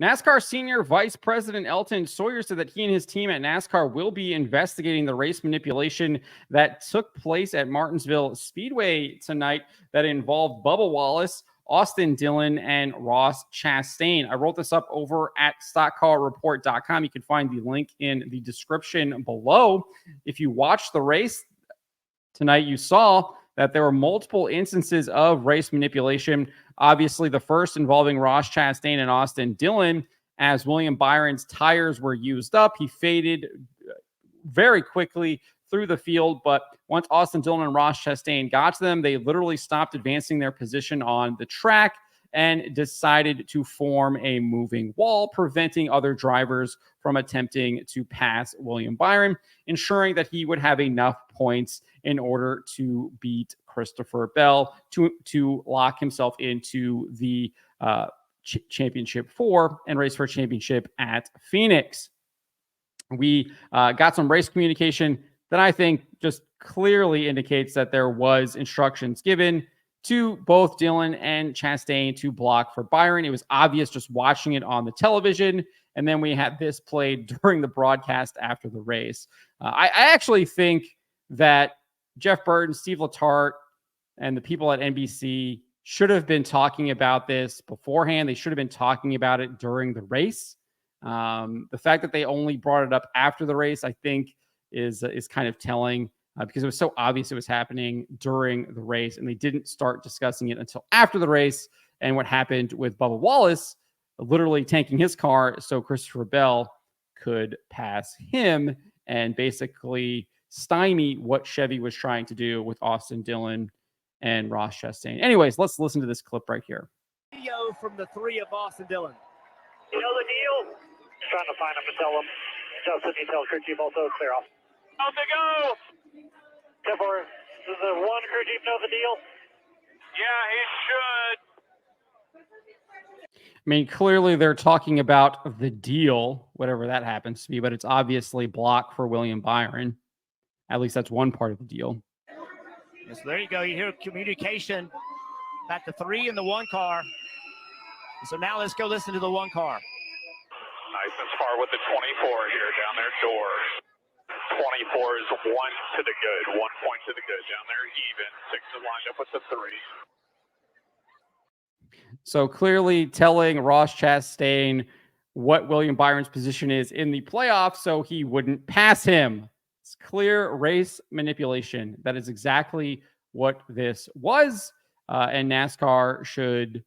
NASCAR Senior Vice President Elton Sawyer said that he and his team at NASCAR will be investigating the race manipulation that took place at Martinsville Speedway tonight that involved Bubba Wallace, Austin Dillon, and Ross Chastain. I wrote this up over at stockcarreport.com. You can find the link in the description below. If you watched the race tonight, you saw that there were multiple instances of race manipulation. Obviously, the first involving Ross Chastain and Austin Dillon, as William Byron's tires were used up. He faded very quickly through the field, but once Austin Dillon and Ross Chastain got to them, they literally stopped advancing their position on the track and decided to form a moving wall, preventing other drivers from attempting to pass William Byron, ensuring that he would have enough points in order to beat Christopher Bell to lock himself into the championship 4 and race for a championship at Phoenix. We got some race communication that I think just clearly indicates that there was instructions given to both Dillon and Chastain to block for Byron. It was obvious just watching it on the television. And then we had this played during the broadcast after the race. I actually think that Jeff Burton, Steve Letarte, and the people at NBC should have been talking about this beforehand. They should have been talking about it during the race. The fact that they only brought it up after the race, I think, is kind of telling because it was so obvious it was happening during the race, and they didn't start discussing it until after the race and what happened with Bubba Wallace literally tanking his car so Christopher Bell could pass him and basically stymie what Chevy was trying to do with Austin Dillon and Ross Chastain. Anyways, let's listen to this clip right here. Video from the 3 of Austin Dillon. You know the deal? Just trying to find him and tell him. Justin, you tell crew chief also clear off. How's it go? 10-4. Does the 1 crew chief know the deal? Yeah, he should. I mean, clearly they're talking about the deal, whatever that happens to be, but it's obviously block for William Byron. At least that's one part of the deal. So there you go. You hear communication at the 3 and the 1 car. So now let's go listen to the 1 car. Nice and far with the 24 here down there, door. 24 is 1 to the good. 1 point to the good down there, even. 6 is lined up with the 3. So clearly telling Ross Chastain what William Byron's position is in the playoffs so he wouldn't pass him. It's clear race manipulation. That is exactly what this was. And NASCAR should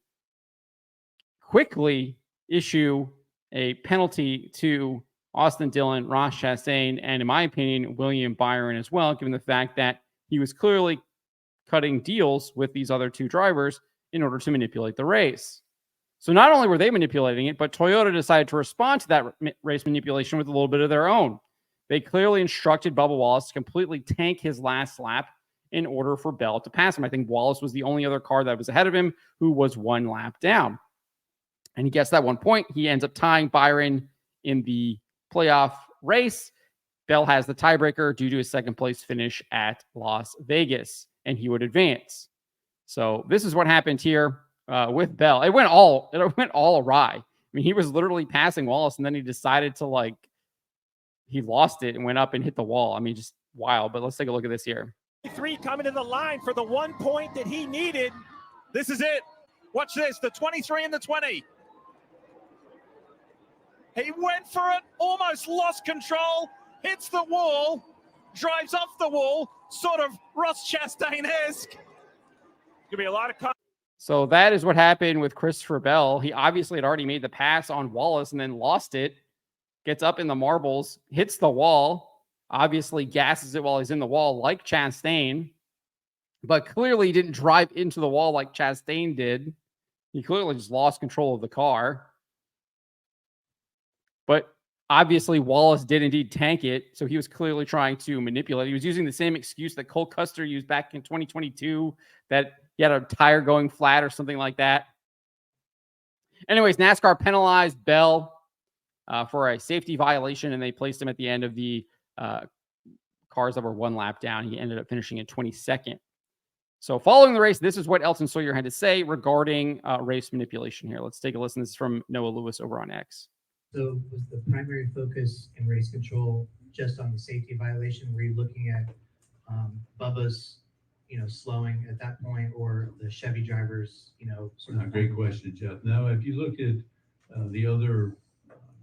quickly issue a penalty to Austin Dillon, Ross Chastain, and in my opinion, William Byron as well, given the fact that he was clearly cutting deals with these other 2 drivers in order to manipulate the race. So not only were they manipulating it, but Toyota decided to respond to that race manipulation with a little bit of their own. They clearly instructed Bubba Wallace to completely tank his last lap in order for Bell to pass him. I think Wallace was the only other car that was ahead of him who was 1 lap down. And he gets that 1 point. He ends up tying Byron in the playoff race. Bell has the tiebreaker due to his second place finish at Las Vegas, and he would advance. So this is what happened here with Bell. It went all awry. I mean, he was literally passing Wallace, and then he decided to he lost it and went up and hit the wall. I mean, just wild. But let's take a look at this here. 3 coming to the line for the 1 point that he needed. This is it. Watch this. The 23 and the 20. He went for it, almost lost control, hits the wall, drives off the wall, sort of Ross Chastain-esque. Gonna be a lot of. So that is what happened with Christopher Bell. He obviously had already made the pass on Wallace and then lost it. Gets up in the marbles, hits the wall, obviously gasses it while he's in the wall like Chastain, but clearly didn't drive into the wall like Chastain did. He clearly just lost control of the car. But obviously Wallace did indeed tank it, so he was clearly trying to manipulate. He was using the same excuse that Cole Custer used back in 2022, that he had a tire going flat or something like that. Anyways, NASCAR penalized Bell for a safety violation, and they placed him at the end of the cars that were 1 lap down. He ended up finishing in 22nd. So following the race, this is what Elton Sawyer had to say regarding race manipulation here. Let's take a listen. This is from Noah Lewis over on X. So was the primary focus in race control just on the safety violation? Were you looking at Bubba's, slowing at that point, or the Chevy drivers, Great question, Jeff. No, if you look at the other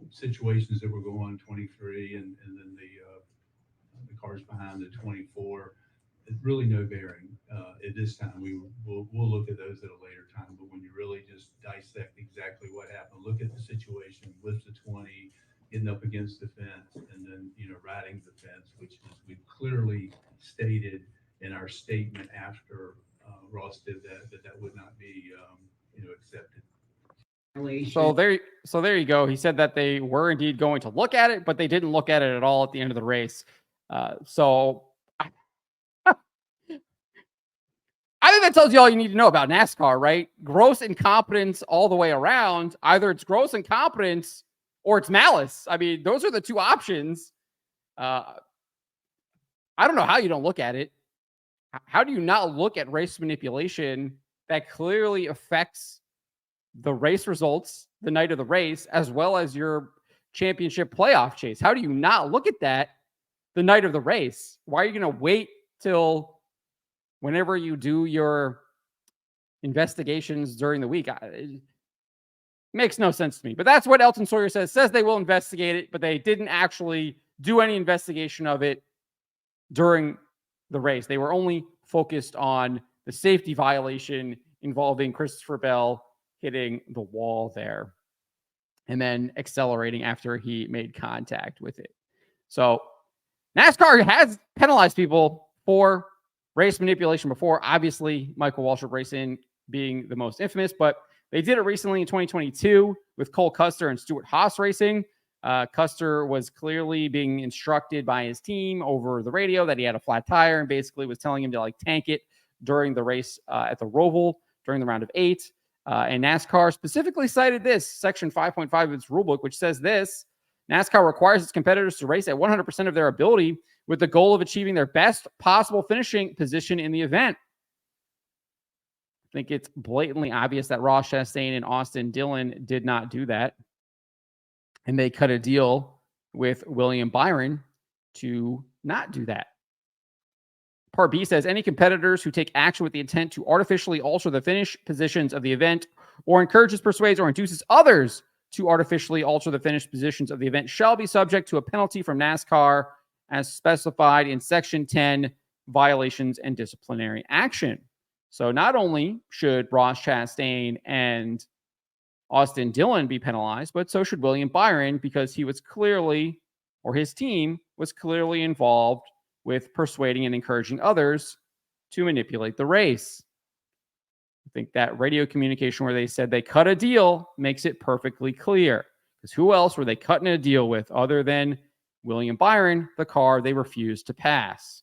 situations that were going 23 and then the cars behind the 24, it's really no bearing at this time. We'll look at those at a later time, but when you really just dissect exactly what happened, look at the situation with the 20 getting up against the fence and then riding the fence, which is we clearly stated in our statement after Ross did that would not be accepted. So there you go. He said that they were indeed going to look at it, but they didn't look at it at all at the end of the race. I think that tells you all you need to know about NASCAR, right? Gross incompetence all the way around. Either it's gross incompetence or it's malice. I mean, those are the two options. I don't know how you don't look at it. How do you not look at race manipulation that clearly affects the race results the night of the race, as well as your championship playoff chase? How do you not look at that the night of the race? Why are you going to wait till whenever you do your investigations during the week? It makes no sense to me. But that's what Elton Sawyer says they will investigate it, but they didn't actually do any investigation of it during the race. They were only focused on the safety violation involving Christopher Bell hitting the wall there and then accelerating after he made contact with it. So NASCAR has penalized people for race manipulation before. Obviously, Michael Waltrip Racing being the most infamous, but they did it recently in 2022 with Cole Custer and Stuart Haas Racing. Custer was clearly being instructed by his team over the radio that he had a flat tire and basically was telling him to tank it during the race at the Roval during the round of 8. And NASCAR specifically cited this, section 5.5 of its rulebook, which says this: NASCAR requires its competitors to race at 100% of their ability with the goal of achieving their best possible finishing position in the event. I think it's blatantly obvious that Ross Chastain and Austin Dillon did not do that. And they cut a deal with William Byron to not do that. Part B says any competitors who take action with the intent to artificially alter the finish positions of the event or encourages, persuades, or induces others to artificially alter the finish positions of the event shall be subject to a penalty from NASCAR as specified in Section 10, violations and disciplinary action. So not only should Ross Chastain and Austin Dillon be penalized, but so should William Byron, because he was clearly, or his team was clearly involved with persuading and encouraging others to manipulate the race. I think that radio communication where they said they cut a deal makes it perfectly clear, because who else were they cutting a deal with other than William Byron, the car they refused to pass?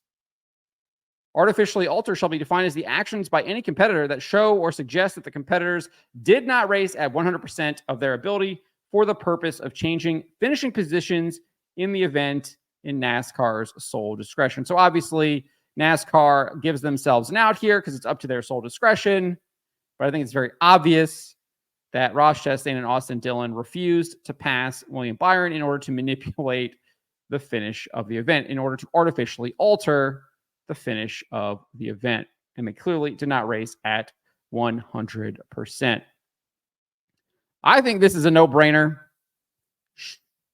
Artificially alter shall be defined as the actions by any competitor that show or suggest that the competitors did not race at 100% of their ability for the purpose of changing finishing positions in the event in NASCAR's sole discretion. So obviously NASCAR gives themselves an out here because it's up to their sole discretion. But I think it's very obvious that Ross Chastain and Austin Dillon refused to pass William Byron in order to manipulate the finish of the event, in order to artificially alter the finish of the event. And they clearly did not race at 100%. I think this is a no-brainer.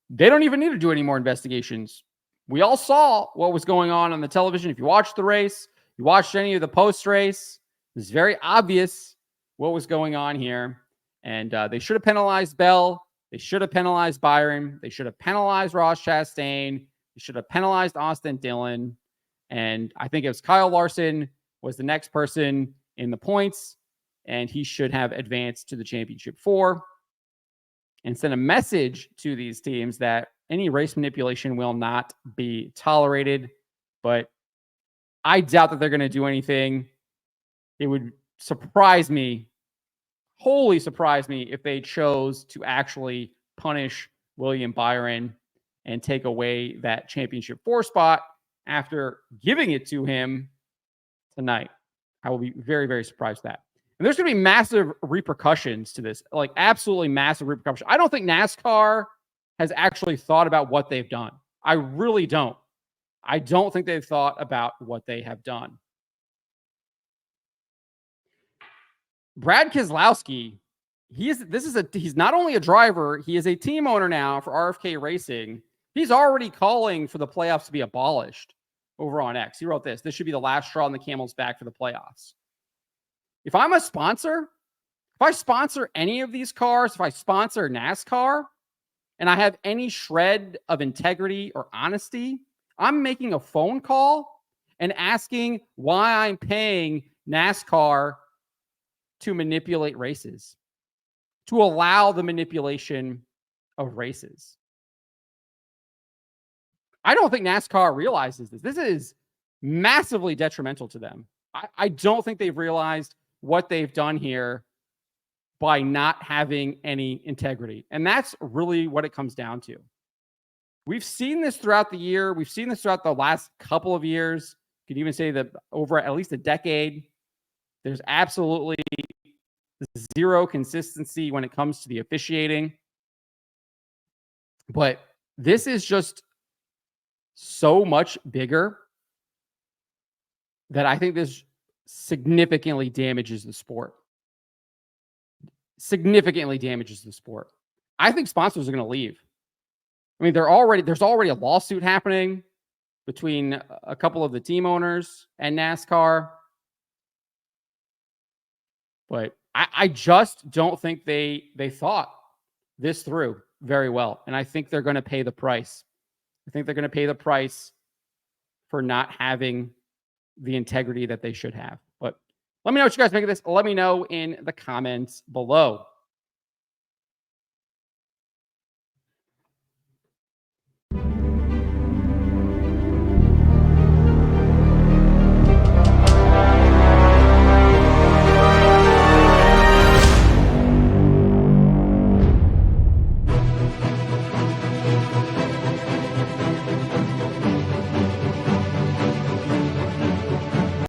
They don't even need to do any more investigations. We all saw what was going on the television. If you watched the race, you watched any of the post-race, it's very obvious what was going on here. And they should have penalized Bell. They should have penalized Byron. They should have penalized Ross Chastain. They should have penalized Austin Dillon. And I think it was Kyle Larson was the next person in the points, and he should have advanced to the championship 4 and sent a message to these teams that any race manipulation will not be tolerated. But I doubt that they're going to do anything. It would surprise me, wholly surprise me, if they chose to actually punish William Byron and take away that championship 4 spot after giving it to him tonight. I will be very, very surprised at that. And there's going to be massive repercussions to this, like absolutely massive repercussions. I don't think NASCAR has actually thought about what they've done. I really don't. I don't think they've thought about what they have done. Brad Keselowski, he's not only a driver, he is a team owner now for RFK Racing. He's already calling for the playoffs to be abolished over on X. He wrote this should be the last straw on the camel's back for the playoffs. If I'm a sponsor, if I sponsor any of these cars, if I sponsor NASCAR, and I have any shred of integrity or honesty, I'm making a phone call and asking why I'm paying NASCAR to manipulate races, to allow the manipulation of races. I don't think NASCAR realizes this. This is massively detrimental to them. I don't think they've realized what they've done here by not having any integrity. And that's really what it comes down to. We've seen this throughout the year. We've seen this throughout the last couple of years. You could even say that over at least a decade, there's absolutely zero consistency when it comes to the officiating. But this is just so much bigger that I think this significantly damages the sport. Significantly damages the sport. I think sponsors are going to leave. I mean, there's already a lawsuit happening between a couple of the team owners and NASCAR. But I just don't think they thought this through very well. And I think they're going to pay the price. I think they're going to pay the price for not having the integrity that they should have. But let me know what you guys think of this. Let me know in the comments below.